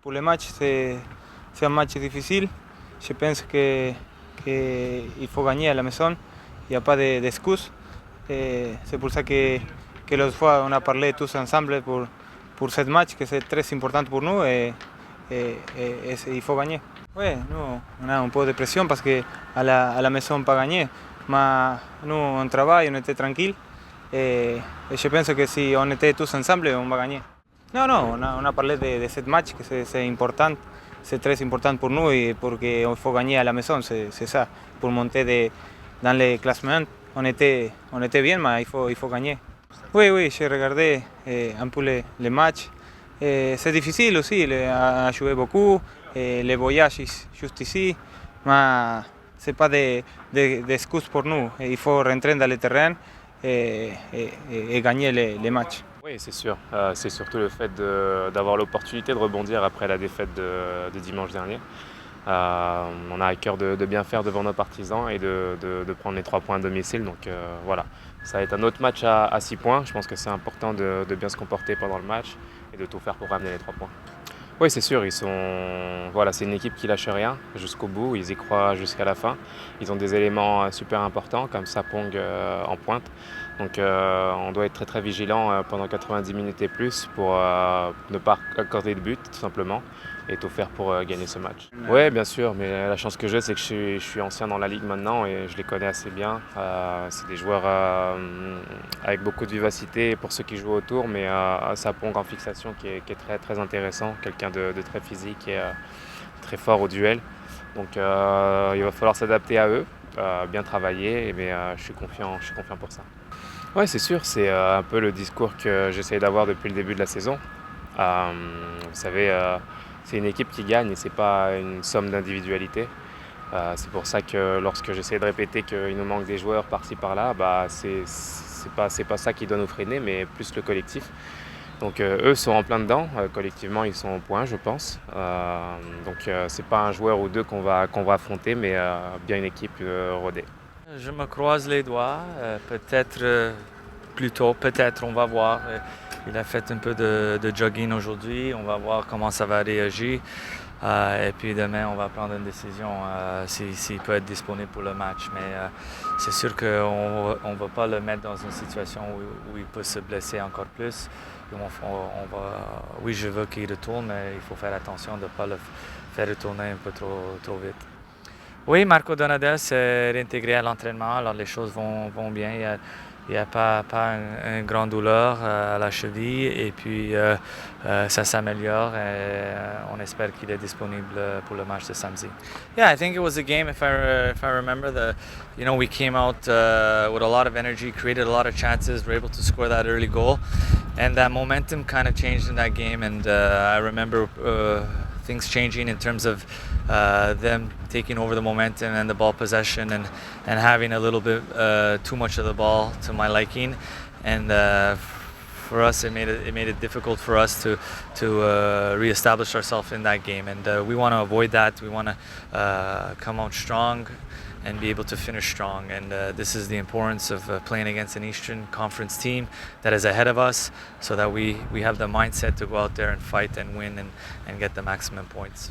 Pour le match, c'est un match difficile. Je pense qu'il faut gagner à la maison. Il n'y a pas d'excuses. C'est pour ça que l'autre fois, on a parlé tous ensemble pour ce match, que c'est très important pour nous et il faut gagner. Oui, nous, on a un peu de pression parce qu'à la maison, on n'a pas gagné. Mais nous, on travaille, on était tranquille. Et je pense que si on était tous ensemble, on va gagner. Non, non, on a parlé de ce match, que c'est important, c'est très important pour nous et parce qu'il faut gagner à la maison, c'est ça. Pour monter dans les classements, on était bien, mais il faut gagner. Oui, oui, j'ai regardé un peu les matchs. C'est difficile aussi, à jouer beaucoup, les voyages juste ici, mais ce n'est pas d'excuse pour nous. Il faut rentrer dans le terrain et gagner les matchs. Oui, c'est sûr. C'est surtout le fait d'avoir l'opportunité de rebondir après la défaite de dimanche dernier. On a à cœur de bien faire devant nos partisans et de prendre les 3 points à domicile. Donc voilà, ça va être un autre match à 6 points. Je pense que c'est important de bien se comporter pendant le match et de tout faire pour ramener les 3 points. Oui, c'est sûr, voilà, c'est une équipe qui lâche rien jusqu'au bout, ils y croient jusqu'à la fin. Ils ont des éléments super importants comme Sapong en pointe. Donc on doit être très très vigilant pendant 90 minutes et plus pour ne pas accorder de but tout simplement et tout faire pour gagner ce match. Oui, bien sûr, mais la chance que j'ai, c'est que je suis ancien dans la ligue maintenant et je les connais assez bien. C'est des joueurs avec beaucoup de vivacité pour ceux qui jouent autour, mais Sapong en fixation qui est très très intéressant, quelqu'un de très physique et très fort au duel. Donc il va falloir s'adapter à eux, bien travailler, mais je suis confiant pour ça. Oui, c'est sûr, c'est un peu le discours que j'essaie d'avoir depuis le début de la saison. Vous savez, c'est une équipe qui gagne et ce n'est pas une somme d'individualité. C'est pour ça que lorsque j'essaie de répéter qu'il nous manque des joueurs par-ci par-là, c'est pas ça qui doit nous freiner, mais plus le collectif. Donc eux sont en plein dedans, collectivement ils sont au point je pense. Donc c'est pas un joueur ou deux qu'on va affronter, mais bien une équipe rodée. Je me croise les doigts, peut-être plus tôt, peut-être, on va voir. Il a fait un peu de jogging aujourd'hui, on va voir comment ça va réagir. Et puis demain, on va prendre une décision s'il peut être disponible pour le match. Mais c'est sûr qu'on ne va pas le mettre dans une situation où il peut se blesser encore plus. Oui, je veux qu'il retourne, mais il faut faire attention de ne pas le faire retourner un peu trop vite. Oui, Marco Donadel s'est réintégré à l'entraînement, alors les choses vont bien. Il n'y a pas une grande douleur à la cheville et puis ça s'améliore et on espère qu'il est disponible pour le match de samedi. Yeah, I think it was a game, if I remember, we came out with a lot of energy, created a lot of chances, were able to score that early goal, and that momentum kind of changed in that game. And I remember things changing in terms of them taking over the momentum and the ball possession and having a little bit too much of the ball to my liking, and for us it made it difficult for us to reestablish ourselves in that game, and we want to avoid that. We want to come out strong and be able to finish strong, and this is the importance of playing against an Eastern Conference team that is ahead of us, so that we have the mindset to go out there and fight and win and get the maximum points.